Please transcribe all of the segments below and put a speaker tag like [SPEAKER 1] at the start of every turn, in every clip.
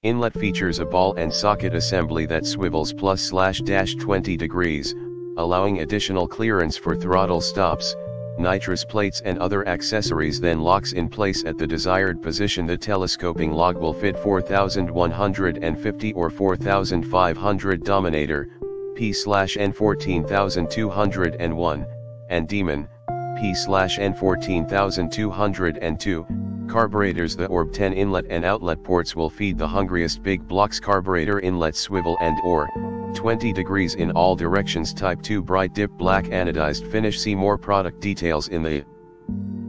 [SPEAKER 1] Inlet features a ball and socket assembly that swivels +/-20 degrees, allowing additional clearance for throttle stops, nitrous plates and other accessories, then locks in place at the desired position. The telescoping log will fit 4150 or 4500 Dominator, P/N14201, and Demon, P/N14202, carburetors. The Orb 10 inlet and outlet ports will feed the hungriest big blocks. Carburetor inlet swivel and or 20 degrees in all directions. Type 2 bright dip black anodized finish. See more product details in the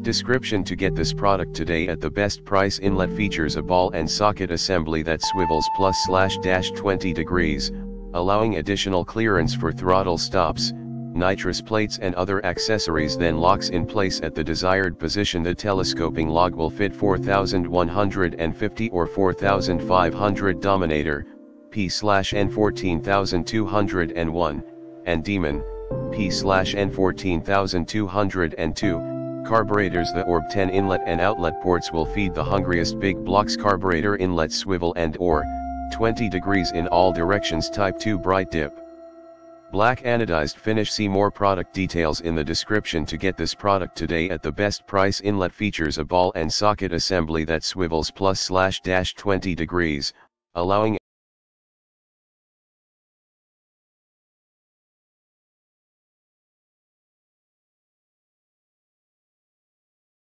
[SPEAKER 1] description to get this product today at the best price. Inlet features a ball and socket assembly that swivels +/-20 degrees, allowing additional clearance for throttle stops, nitrous plates and other accessories, then locks in place at the desired position. The telescoping log will fit 4150 or 4500 Dominator, P/N14201, and Demon, P/N14202, carburetors. The Orb 10 inlet and outlet ports will feed the hungriest big blocks. Carburetor inlet swivel and or 20 degrees in all directions. Type 2 bright dip black anodized finish. See more product details in the description to get this product today at the best price. Inlet features a ball and socket assembly that swivels +/-20 degrees, allowing